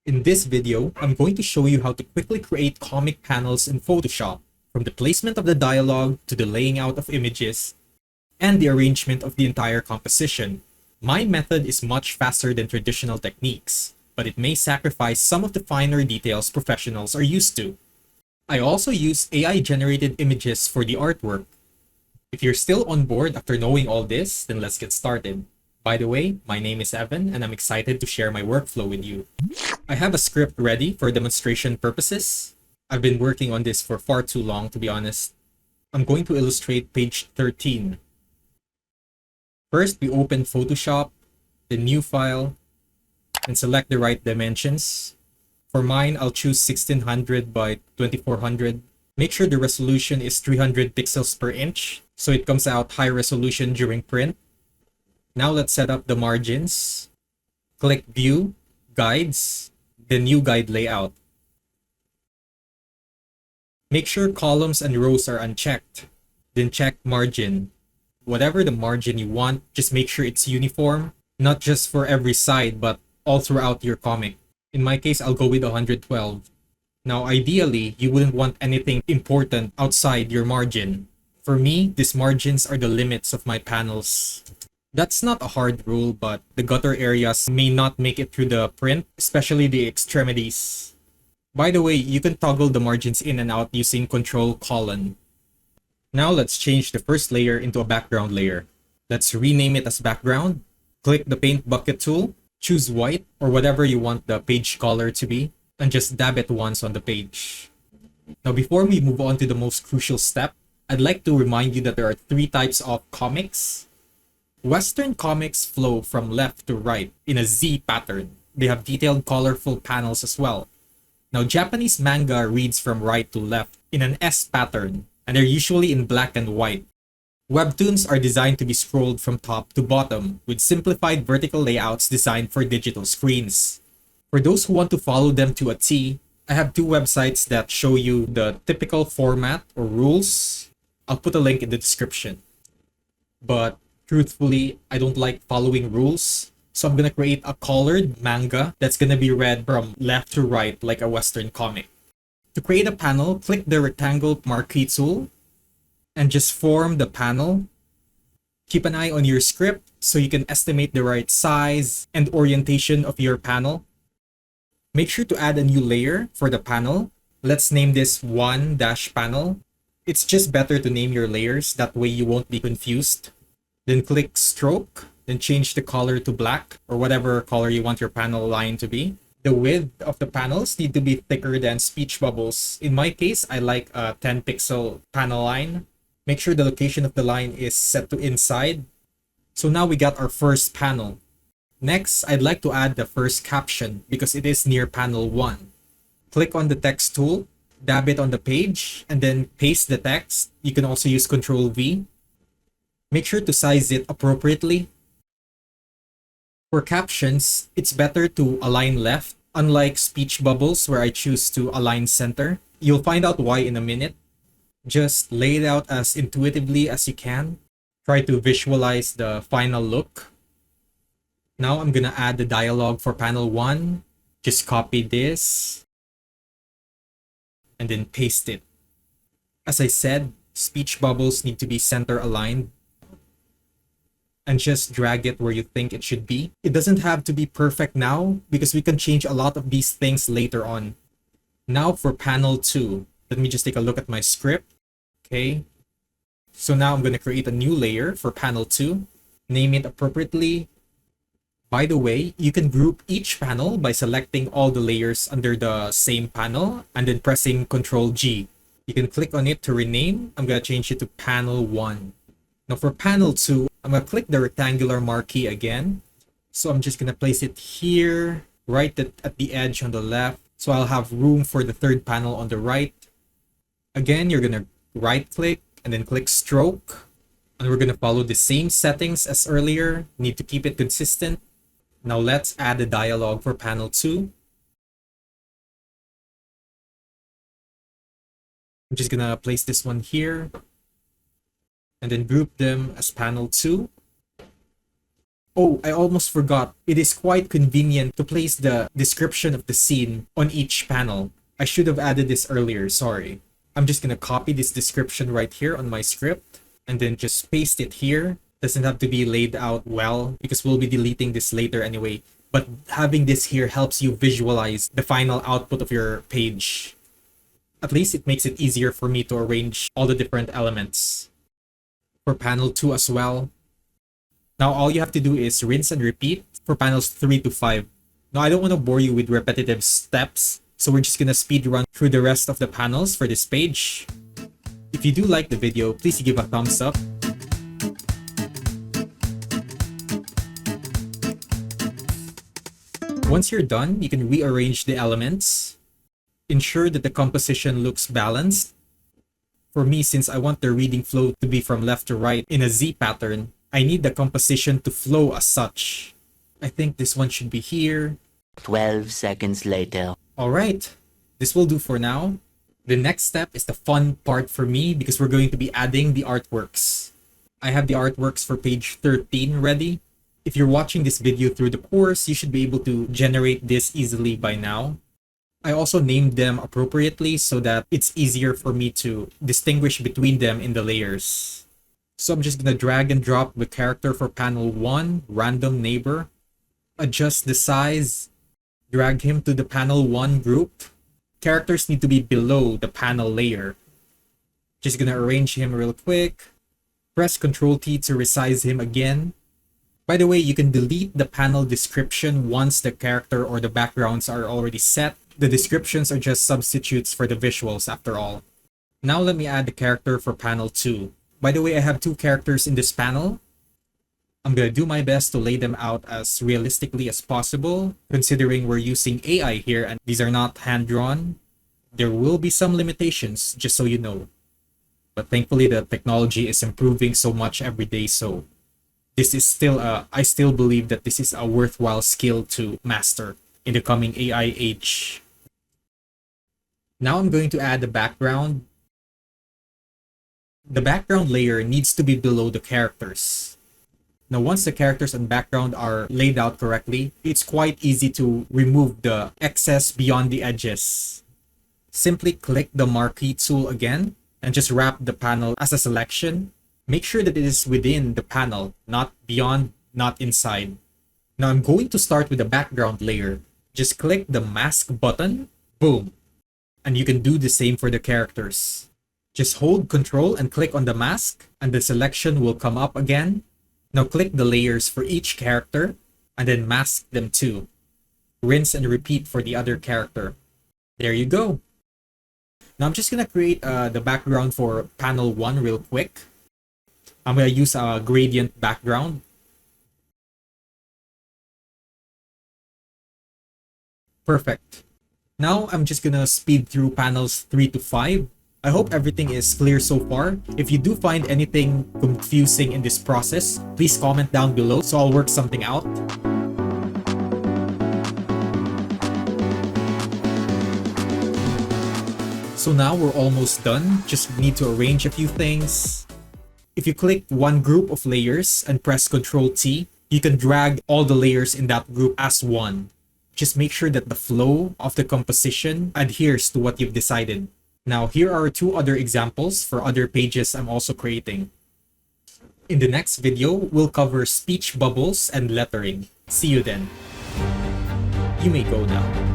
In this video, I'm going to show you how to quickly create comic panels in Photoshop, from the placement of the dialogue to the laying out of images and the arrangement of the entire composition. My method is much faster than traditional techniques, but it may sacrifice some of the finer details professionals are used to. I also use AI-generated images for the artwork. If you're still on board after knowing all this, then let's get started. By the way, my name is Evan and I'm excited to share my workflow with you. I have a script ready for demonstration purposes. I've been working on this for far too long, to be honest. I'm going to illustrate page 13. First, we open Photoshop, the new file, and select the right dimensions. For mine, I'll choose 1600 by 2400. Make sure the resolution is 300 pixels per inch, so it comes out high resolution during print. Now let's set up the margins. Click View, Guides, the new guide layout. Make sure columns and rows are unchecked. Then check margin. Whatever the margin you want, just make sure it's uniform, not just for every side, but all throughout your comic. In my case, I'll go with 112. Now, ideally, you wouldn't want anything important outside your margin. For me, these margins are the limits of my panels. That's not a hard rule, but the gutter areas may not make it through the print, especially the extremities. By the way, you can toggle the margins in and out using Control:. Now let's change the first layer into a background layer. Let's rename it as background. Click the paint bucket tool, choose white or whatever you want the page color to be, and just dab it once on the page. Now before we move on to the most crucial step, I'd like to remind you that there are three types of comics. Western comics flow from left to right in a Z pattern. They have detailed, colorful panels as well. Now, Japanese manga reads from right to left in an S pattern, and they're usually in black and white. Webtoons are designed to be scrolled from top to bottom, with simplified vertical layouts designed for digital screens. For those who want to follow them to a T, I have two websites that show you the typical format or rules. I'll put a link in the description. But truthfully, I don't like following rules, so I'm gonna create a colored manga that's gonna be read from left to right like a Western comic. To create a panel, click the rectangle marquee tool and just form the panel. Keep an eye on your script so you can estimate the right size and orientation of your panel. Make sure to add a new layer for the panel. Let's name this 1-panel. It's just better to name your layers, that way you won't be confused. Then click stroke, then change the color to black or whatever color you want your panel line to be. The width of the panels need to be thicker than speech bubbles. In my case, I like a 10 pixel panel line. Make sure the location of the line is set to inside. So now we got our first panel. Next, I'd like to add the first caption because it is near panel 1. Click on the text tool, dab it on the page, and then paste the text. You can also use Ctrl+V. Make sure to size it appropriately. For captions, it's better to align left, unlike speech bubbles where I choose to align center. You'll find out why in a minute. Just lay it out as intuitively as you can. Try to visualize the final look. Now I'm gonna add the dialogue for panel 1. Just copy this and then paste it. As I said, speech bubbles need to be center aligned. And just drag it where you think it should be. It doesn't have to be perfect now because we can change a lot of these things later on. Now for panel 2, let me just take a look at my script. Okay. So now I'm going to create a new layer for panel 2. Name it appropriately. By the way, you can group each panel by selecting all the layers under the same panel and then pressing Ctrl+G. You can click on it to rename. I'm going to change it to panel 1. Now for panel 2, I'm going to click the rectangular marquee again. So I'm just going to place it here, right at the edge on the left. So I'll have room for the third panel on the right. Again, you're going to right click and then click stroke. And we're going to follow the same settings as earlier. Need to keep it consistent. Now let's add a dialogue for panel 2. I'm just going to place this one here. And then group them as panel 2. Oh, I almost forgot. It is quite convenient to place the description of the scene on each panel. I should have added this earlier, sorry. I'm just gonna copy this description right here on my script and then just paste it here. Doesn't have to be laid out well because we'll be deleting this later anyway. But having this here helps you visualize the final output of your page. At least it makes it easier for me to arrange all the different elements. For panel 2 as well. Now all you have to do is rinse and repeat for panels 3 to 5. Now I don't want to bore you with repetitive steps, so we're just gonna speed run through the rest of the panels for this page. If you do like the video, please give a thumbs up. Once you're done, you can rearrange the elements. Ensure that the composition looks balanced. For me, since I want the reading flow to be from left to right in a Z pattern, I need the composition to flow as such. I think this one should be here. 12 seconds later. Alright, this will do for now. The next step is the fun part for me because we're going to be adding the artworks. I have the artworks for page 13 ready. If you're watching this video through the course, you should be able to generate this easily by now. I also named them appropriately so that it's easier for me to distinguish between them in the layers. So I'm just gonna drag and drop the character for panel 1, random neighbor. Adjust the size, drag him to the panel 1 group. Characters need to be below the panel layer. Just gonna arrange him real quick. Press Ctrl T to resize him again. By the way, you can delete the panel description once the character or the backgrounds are already set. The descriptions are just substitutes for the visuals after all. Now let me add the character for panel 2. By the way, I have 2 characters in this panel. I'm gonna do my best to lay them out as realistically as possible, considering we're using AI here and these are not hand-drawn. There will be some limitations, just so you know. But thankfully the technology is improving so much every day, so this is still I still believe that this is a worthwhile skill to master in the coming AI age. Now I'm going to add the background. The background layer needs to be below the characters. Now once the characters and background are laid out correctly, it's quite easy to remove the excess beyond the edges. Simply click the marquee tool again and just wrap the panel as a selection. Make sure that it is within the panel, not beyond, not inside. Now I'm going to start with the background layer. Just click the mask button, boom. And you can do the same for the characters. Just hold Ctrl and click on the mask and the selection will come up again. Now click the layers for each character and then mask them too. Rinse and repeat for the other character. There you go. Now I'm just gonna create the background for panel 1 real quick. I'm gonna use a gradient background. Perfect. Now I'm just gonna speed through panels 3 to 5. I hope everything is clear so far. If you do find anything confusing in this process, please comment down below so I'll work something out. So now we're almost done. Just need to arrange a few things. If you click one group of layers and press Ctrl T, you can drag all the layers in that group as one. Just make sure that the flow of the composition adheres to what you've decided. Now, here are 2 other examples for other pages I'm also creating. In the next video, we'll cover speech bubbles and lettering. See you then. You may go now.